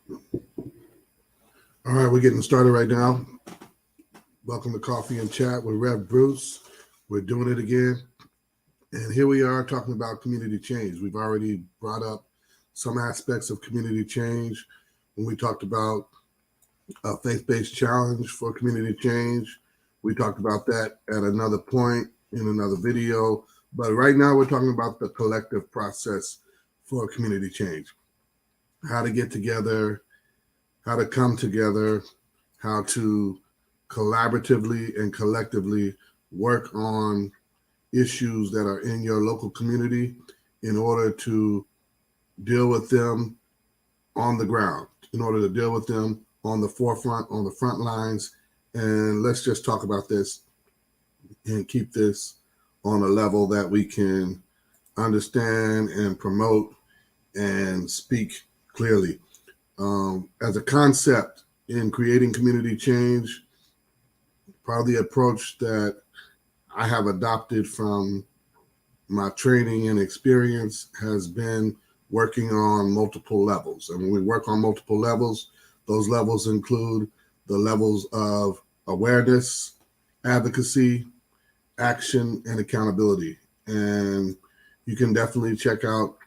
All right, we're getting started right now. Welcome to Coffee and Chat with Rev Bruce. We're doing it again. And here we are talking about community change. We've already brought up some aspects of community change when we talked about a faith-based challenge for community change. We talked about that at another point in another video. But right now we're talking about the collective process for community change. How to get together, how to come together, how to collaboratively and collectively work on issues that are in your local community in order to deal with them on the ground, in order to deal with them on the forefront, on the front lines. And let's just talk about this and keep this on a level that we can understand and promote and speak clearly. As a concept in creating community change, part of the approach that I have adopted from my training and experience has been working on multiple levels. And when we work on multiple levels, those levels include the levels of awareness, advocacy, action, and accountability. And you can definitely check out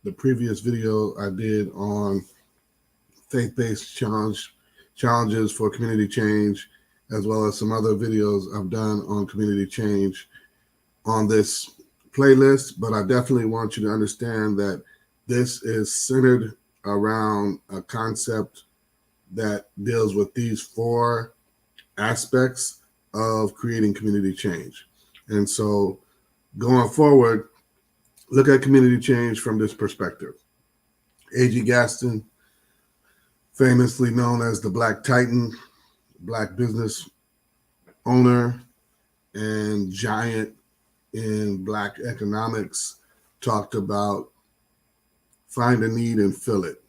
the previous video I did on faith-based challenges for community change, as well as some other videos I've done on community change on this playlist. But I definitely want you to understand that this is centered around a concept that deals with these four aspects of creating community change. And so going forward, look at community change from this perspective. A.G. Gaston, famously known as the Black Titan, Black business owner and giant in Black economics, talked about find a need and fill it.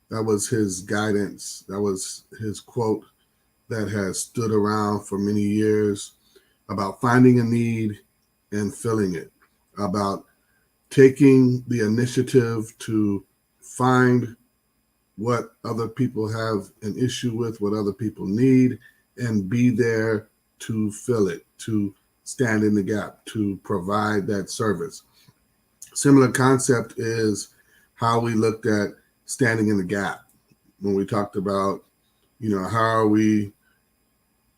That was his guidance. That was his quote that has stood around for many years about finding a need and filling it, about taking the initiative to find what other people have an issue with, what other people need, and be there to fill it, to stand in the gap, to provide that service. Similar concept is how we looked at standing in the gap when we talked about, how are we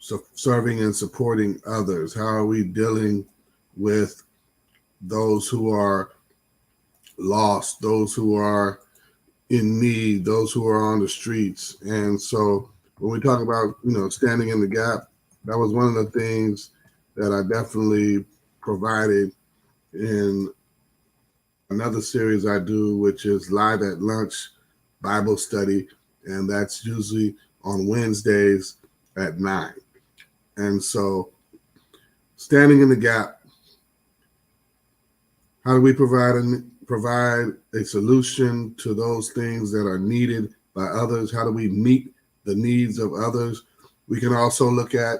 serving and supporting others? How are we dealing with those who are lost, those who are in need, those who are on the streets? And so when we talk about, standing in the gap, that was one of the things that I definitely provided in another series I do, which is Live at Lunch Bible Study. And that's usually on Wednesdays at 9. And so standing in the gap, how do we provide a solution to those things that are needed by others? How do we meet the needs of others? We can also look at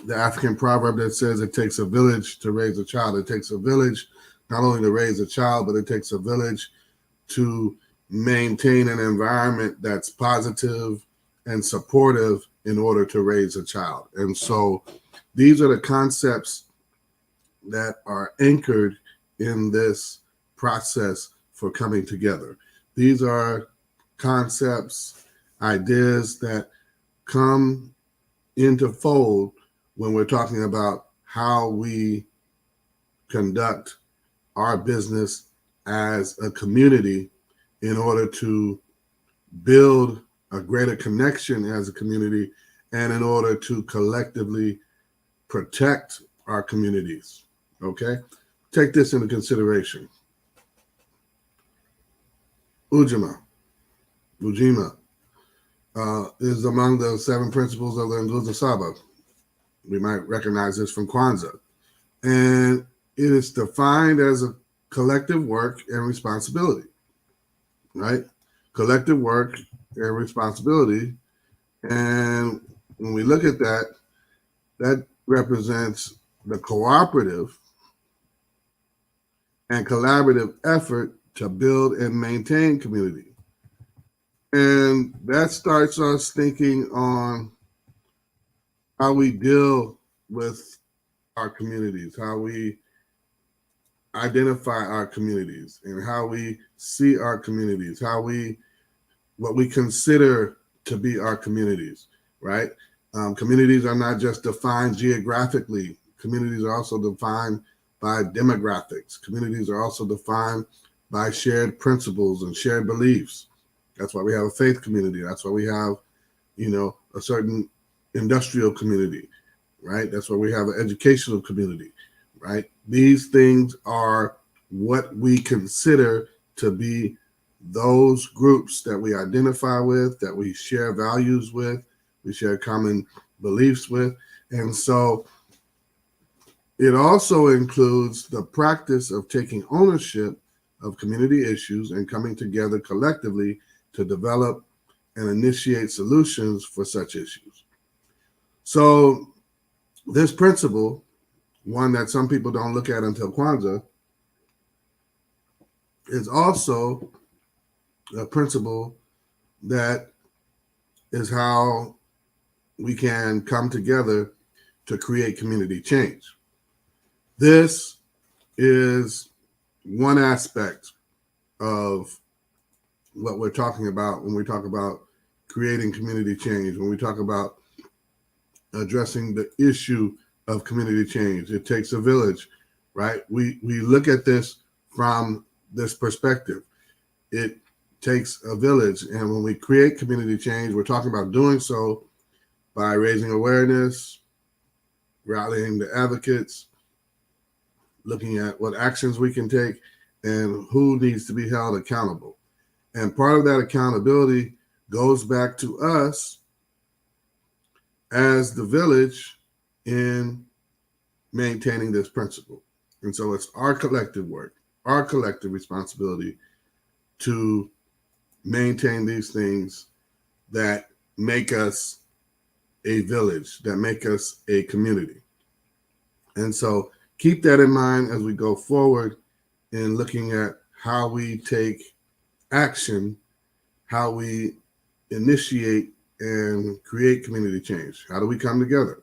the African proverb that says it takes a village to raise a child. It takes a village not only to raise a child, but it takes a village to maintain an environment that's positive and supportive in order to raise a child. And so these are the concepts that are anchored in this process for coming together. These are concepts, ideas that come into fold when we're talking about how we conduct our business as a community in order to build a greater connection as a community and in order to collectively protect our communities. Okay? Take this into consideration. Ujima is among the 7 principles of the Nguzo Saba. We might recognize this from Kwanzaa. And it is defined as a collective work and responsibility, right? Collective work and responsibility. And when we look at that, that represents the cooperative and collaborative effort to build and maintain community. And that starts us thinking on how we deal with our communities, how we identify our communities, and how we see our communities, what we consider to be our communities, right? Communities are not just defined geographically. Communities are also defined by demographics. Communities are also defined by shared principles and shared beliefs. That's why we have a faith community. That's why we have, a certain industrial community, right? That's why we have an educational community, right? These things are what we consider to be those groups that we identify with, that we share values with, we share common beliefs with. And so it also includes the practice of taking ownership of community issues and coming together collectively to develop and initiate solutions for such issues. So this principle, one that some people don't look at until Kwanzaa, is also a principle that is how we can come together to create community change. This is one aspect of what we're talking about when we talk about creating community change, when we talk about addressing the issue of community change. It takes a village, right? We look at this from this perspective. It takes a village. And when we create community change, we're talking about doing so by raising awareness, rallying the advocates, looking at what actions we can take and who needs to be held accountable. And part of that accountability goes back to us as the village in maintaining this principle. And so it's our collective work, our collective responsibility to maintain these things that make us a village, that make us a community. And so keep that in mind as we go forward in looking at how we take action, how we initiate and create community change. How do we come together?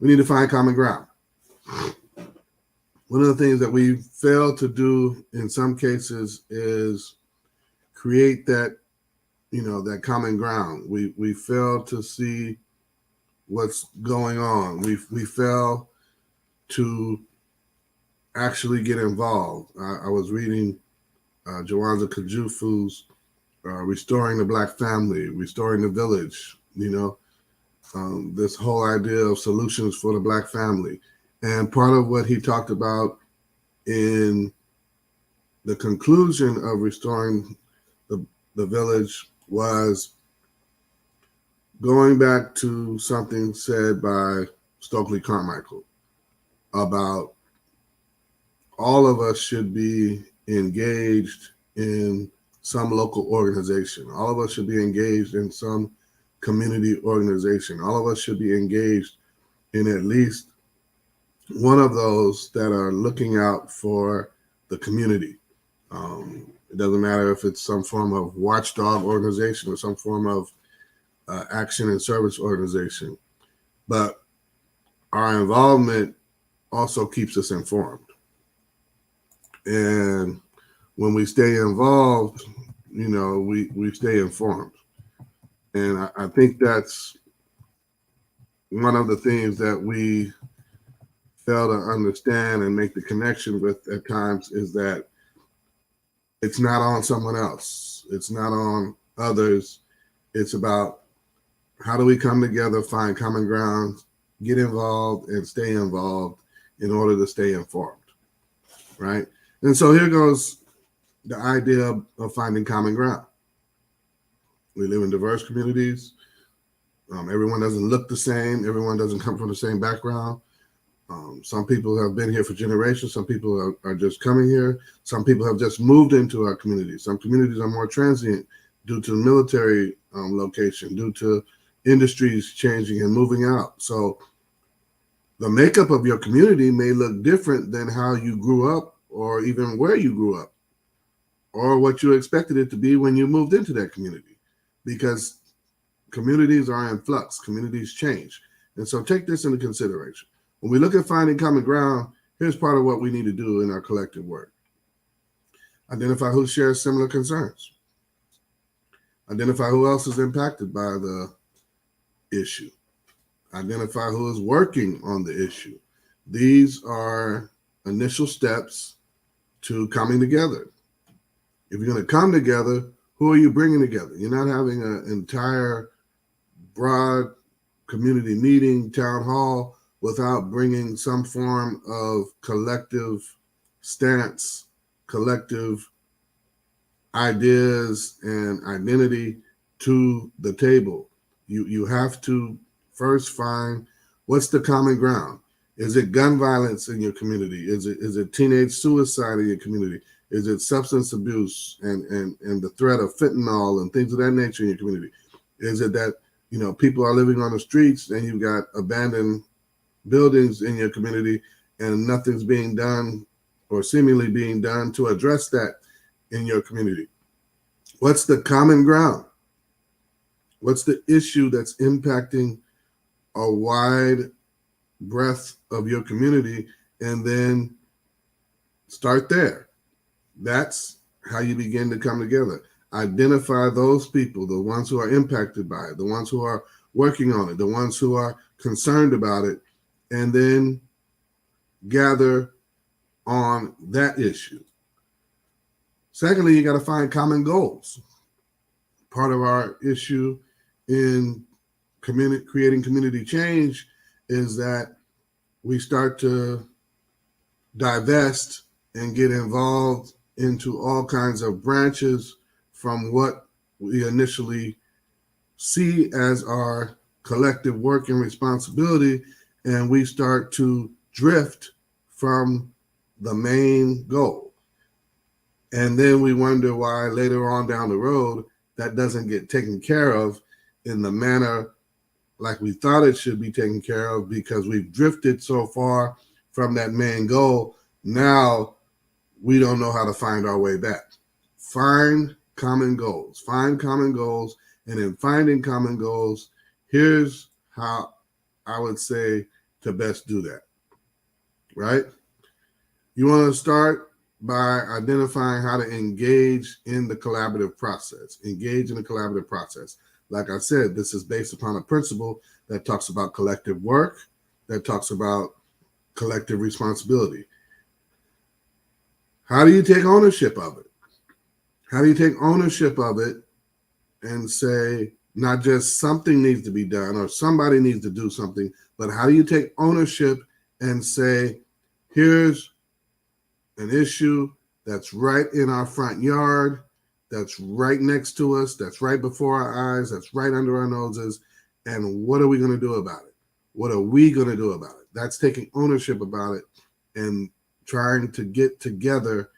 We need to find common ground. One of the things that we fail to do in some cases is create that, that common ground. We fail to see what's going on. We fail to actually get involved. I was reading Jawanza Kajufu's Restoring the Black Family, Restoring the Village, this whole idea of solutions for the Black family. And part of what he talked about in the conclusion of Restoring the Village was going back to something said by Stokely Carmichael about all of us should be engaged in some local organization. All of us should be engaged in some community organization. All of us should be engaged in at least one of those that are looking out for the community. It doesn't matter if it's some form of watchdog organization or some form of action and service organization, but our involvement also keeps us informed. And when we stay involved, we stay informed. And I think that's one of the things that we fail to understand and make the connection with at times is that it's not on someone else. It's not on others. It's about how do we come together, find common ground, get involved, and stay involved in order to stay informed, right? And so here goes the idea of finding common ground. We live in diverse communities. Everyone doesn't look the same. Everyone doesn't come from the same background. Some people have been here for generations. Some people are just coming here. Some people have just moved into our communities. Some communities are more transient due to military location, due to industries changing and moving out. So the makeup of your community may look different than how you grew up or even where you grew up or what you expected it to be when you moved into that community. because communities are in flux, communities change. And so take this into consideration. When we look at finding common ground, here's part of what we need to do in our collective work. Identify who shares similar concerns. Identify who else is impacted by the issue. Identify who is working on the issue. These are initial steps to coming together. If you're going to come together, who are you bringing together? You're not having an entire broad community meeting, town hall, without bringing some form of collective stance, collective ideas and identity to the table. You have to first find what's the common ground. Is it gun violence in your community? Is it teenage suicide in your community? Is it substance abuse and the threat of fentanyl and things of that nature in your community? Is it that, people are living on the streets and you've got abandoned buildings in your community and nothing's being done or seemingly being done to address that in your community? What's the common ground? What's the issue that's impacting a wide breadth of your community? And then start there. That's how you begin to come together. Identify those people, the ones who are impacted by it, the ones who are working on it, the ones who are concerned about it, and then gather on that issue. Secondly, you got to find common goals. Part of our issue in creating community change is that we start to divest and get involved into all kinds of branches from what we initially see as our collective work and responsibility, and we start to drift from the main goal. And then we wonder why later on down the road that doesn't get taken care of in the manner like we thought it should be taken care of, because we've drifted so far from that main goal. Now we don't know how to find our way back. Find common goals. Find common goals. And in finding common goals, here's how I would say to best do that, right? You want to start by identifying how to engage in the collaborative process. Engage in the collaborative process. Like I said, this is based upon a principle that talks about collective work, that talks about collective responsibility. How do you take ownership of it? How do you take ownership of it and say, not just something needs to be done or somebody needs to do something, but how do you take ownership and say, here's an issue that's right in our front yard, that's right next to us, that's right before our eyes, that's right under our noses, and what are we going to do about it? What are we going to do about it? That's taking ownership about it and trying to get together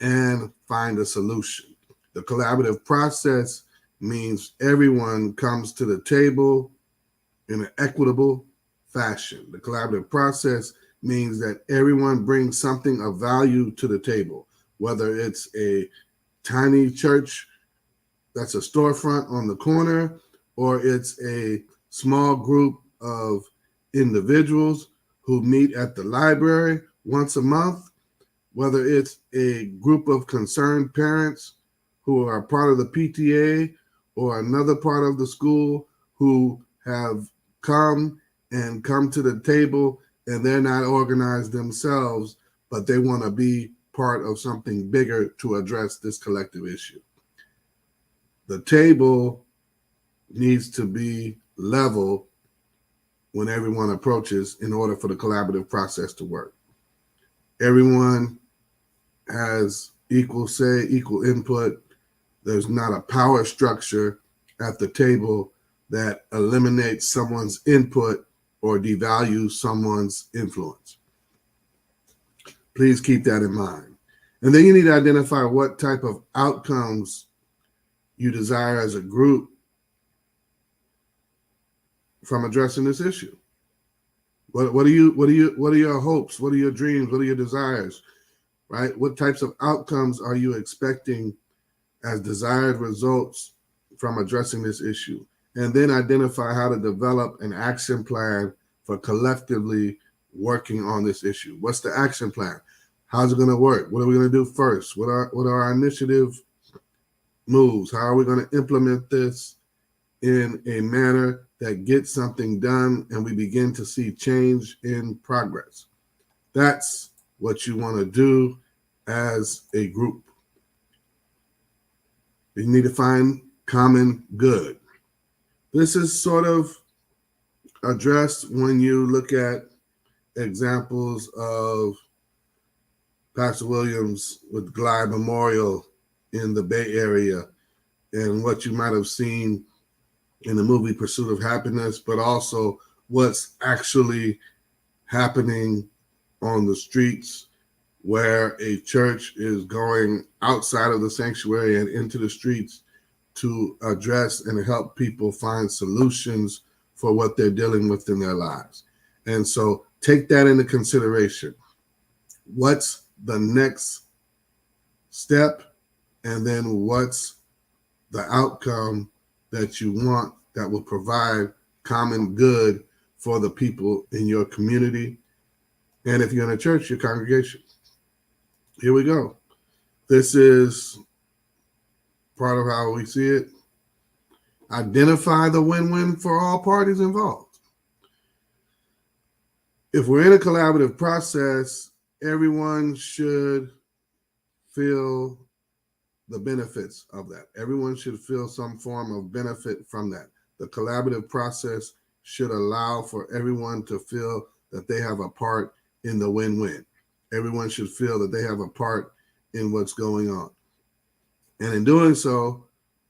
and find a solution. The collaborative process means everyone comes to the table in an equitable fashion. The collaborative process means that everyone brings something of value to the table, whether it's a tiny church that's a storefront on the corner, or it's a small group of individuals who meet at the library once a month, whether it's a group of concerned parents who are part of the PTA or another part of the school who have come to the table and they're not organized themselves, but they want to be part of something bigger to address this collective issue. The table needs to be level when everyone approaches in order for the collaborative process to work. Everyone has equal say, equal input. There's not a power structure at the table that eliminates someone's input or devalues someone's influence. Please keep that in mind. And then you need to identify what type of outcomes you desire as a group from addressing this issue. What are your hopes? What are your dreams? What are your desires? Right? What types of outcomes are you expecting as desired results from addressing this issue, and then identify how to develop an action plan for collectively working on this issue. What's the action plan? How's it going to work? What are we going to do first? What are our initiative moves? How are we going to implement this in a manner that gets something done and we begin to see change in progress? That's what you want to do as a group. You need to find common good. This is sort of addressed when you look at examples of Pastor Williams with Glide Memorial in the Bay Area and what you might have seen in the movie Pursuit of Happiness, but also what's actually happening on the streets where a church is going outside of the sanctuary and into the streets to address and help people find solutions for what they're dealing with in their lives. And so take that into consideration. What's the next step? And then what's the outcome that you want that will provide common good for the people in your community? And if you're in a church, your congregation. Here we go. This is part of how we see it. Identify the win-win for all parties involved. If we're in a collaborative process, everyone should feel the benefits of that. Everyone should feel some form of benefit from that. The collaborative process should allow for everyone to feel that they have a part in the win-win. Everyone should feel that they have a part in what's going on. And in doing so,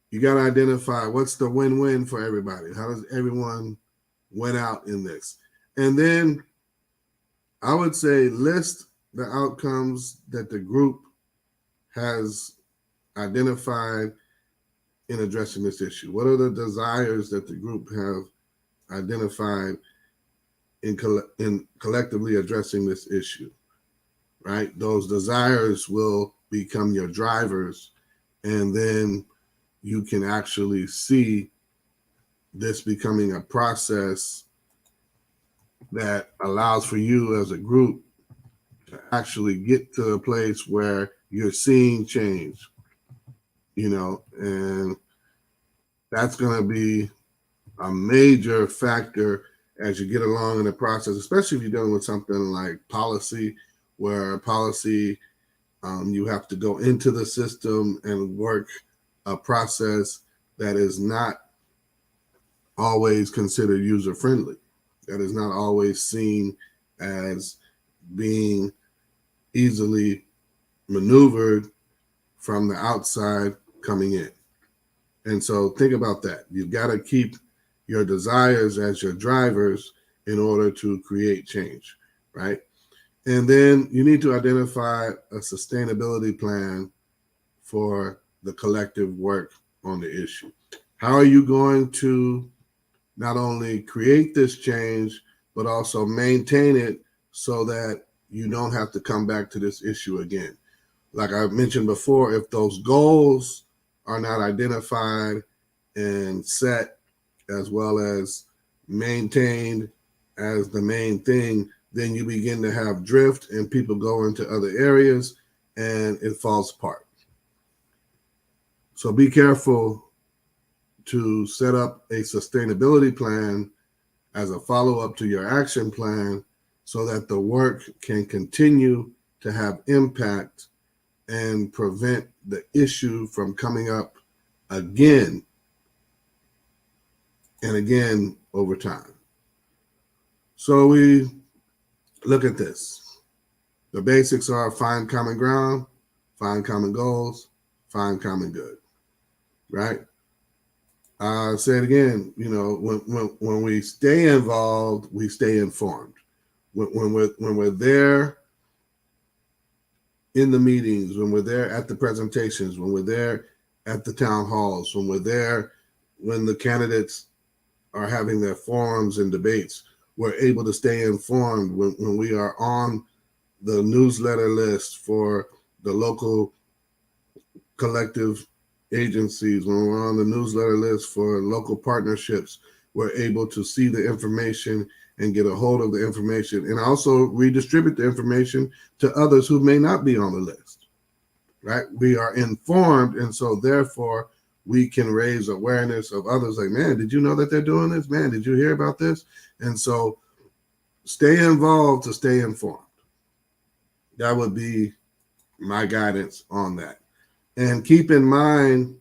you got to identify what's the win-win for everybody. How does everyone win out in this? And then I would say list the outcomes that the group has identified in addressing this issue. What are the desires that the group have identified in collectively addressing this issue, right? Those desires will become your drivers, and then you can actually see this becoming a process that allows for you as a group to actually get to a place where you're seeing change, and that's going to be a major factor as you get along in the process, especially if you're dealing with something like policy, where policy, you have to go into the system and work a process that is not always considered user-friendly, that is not always seen as being easily maneuvered from the outside coming in. And so think about that. You've got to keep your desires as your drivers in order to create change, right? And then you need to identify a sustainability plan for the collective work on the issue. How are you going to not only create this change, but also maintain it so that you don't have to come back to this issue again? Like I mentioned before, if those goals are not identified and set as well as maintained as the main thing, then you begin to have drift and people go into other areas and it falls apart. So be careful to set up a sustainability plan as a follow-up to your action plan so that the work can continue to have impact and prevent the issue from coming up again and again over time. So we look at this. The basics are find common ground, find common goals, find common good, right? Say it again, when we stay involved, we stay informed. When we're there in the meetings, when we're there at the presentations, when we're there at the town halls, when we're there when the candidates are having their forums and debates, we're able to stay informed. When we are on the newsletter list for the local collective agencies, when we're on the newsletter list for local partnerships, we're able to see the information and get a hold of the information and also redistribute the information to others who may not be on the list, right? We are informed, and so therefore we can raise awareness of others like, man, did you know that they're doing this? Man, did you hear about this? And so stay involved to stay informed. That would be my guidance on that. And keep in mind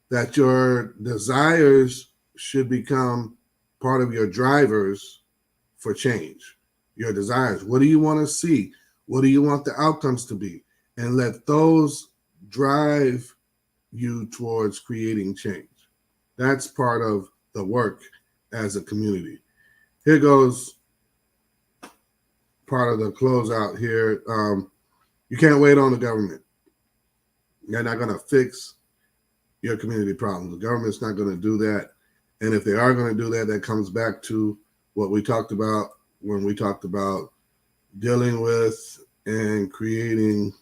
that your desires should become part of your drivers for change. Your desires. What do you want to see? What do you want the outcomes to be? And let those drive you towards creating change. That's part of the work as a community. Here goes part of the closeout here. You can't wait on the government. They're not going to fix your community problems. The government's not going to do that. And if they are going to do that, that comes back to what we talked about when we talked about dealing with and creating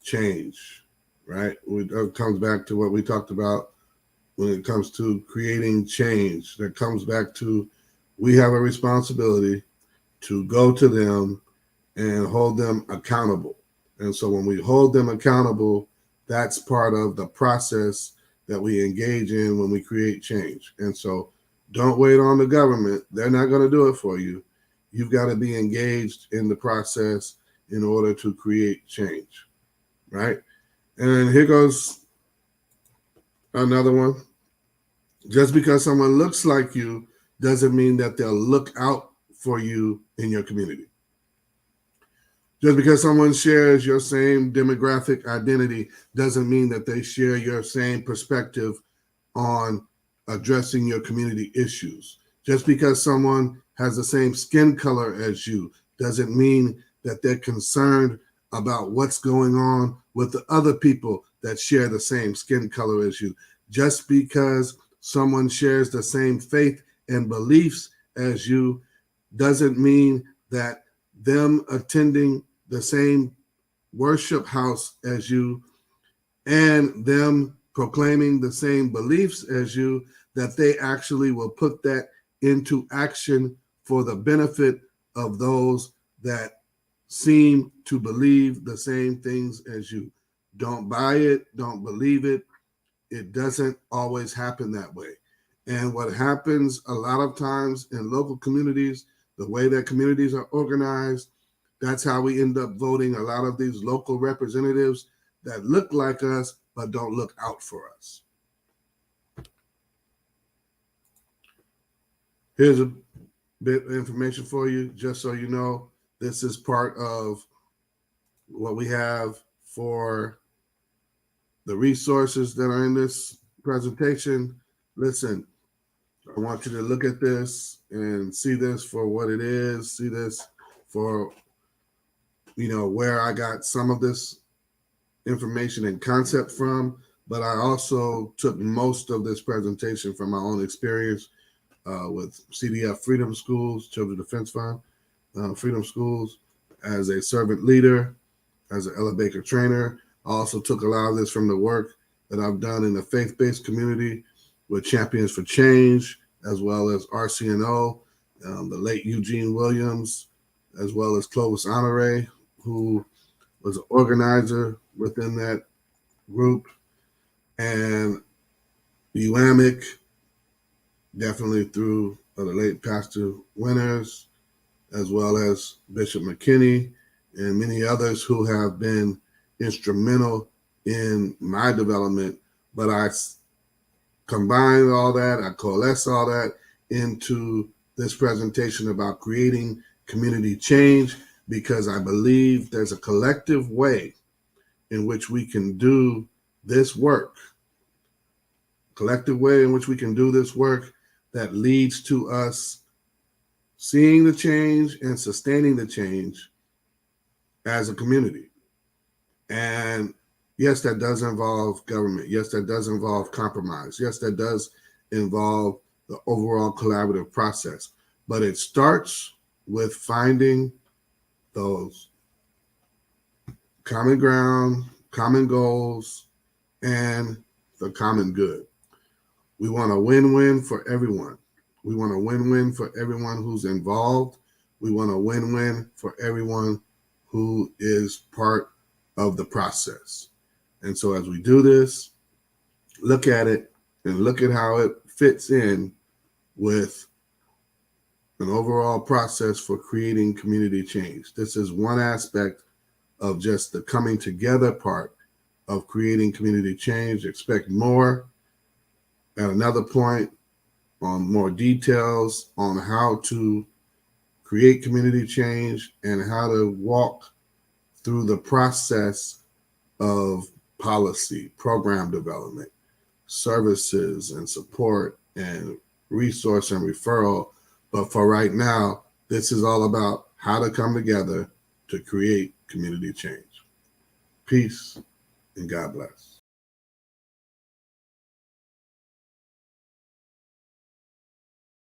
change, right? It comes back to what we talked about when it comes to creating change. That comes back to we have a responsibility to go to them and hold them accountable. And so when we hold them accountable, that's part of the process that we engage in when we create change. And so don't wait on the government. They're not going to do it for you. You've got to be engaged in the process in order to create change, right? And here goes another one. Just because someone looks like you doesn't mean that they'll look out for you in your community. Just because someone shares your same demographic identity doesn't mean that they share your same perspective on addressing your community issues. Just because someone has the same skin color as you doesn't mean that they're concerned about what's going on with the other people that share the same skin color as you. Just because someone shares the same faith and beliefs as you doesn't mean that them attending the same worship house as you and them proclaiming the same beliefs as you, that they actually will put that into action for the benefit of those that seem to believe the same things as you. Don't buy it, don't believe it. It doesn't always happen that way. And what happens a lot of times in local communities, the way that communities are organized, that's how we end up voting a lot of these local representatives that look like us but don't look out for us. Here's a bit of information for you, just so you know. This is part of what we have for the resources that are in this presentation. Listen, I want you to look at this and see this for what it is, see this for, where I got some of this information and concept from, but I also took most of this presentation from my own experience with CDF Freedom Schools, Children's Defense Fund, Freedom Schools, as a servant leader, as an Ella Baker trainer. I also took a lot of this from the work that I've done in the faith-based community with Champions for Change, as well as RCNO, the late Eugene Williams, as well as Clovis Honore, who was an organizer within that group, and UAMIC, definitely through the late Pastor Winters, as well as Bishop McKinney, and many others who have been instrumental in my development. But I combine all that, I coalesce all that into this presentation about creating community change, because I believe there's a collective way in which we can do this work, that leads to us seeing the change and sustaining the change as a community. And yes, that does involve government. Yes, that does involve compromise. Yes, that does involve the overall collaborative process. But it starts with finding those common ground, common goals, and the common good. We want a win-win for everyone. We want a win-win for everyone who's involved. We want a win-win for everyone who is part of the process. And so as we do this, look at it and look at how it fits in with an overall process for creating community change. This is one aspect of just the coming together part of creating community change. Expect more at another point on more details on how to create community change and how to walk through the process of policy, program development, services and support and resource and referral. But for right now, this is all about how to come together to create community change. Peace and God bless.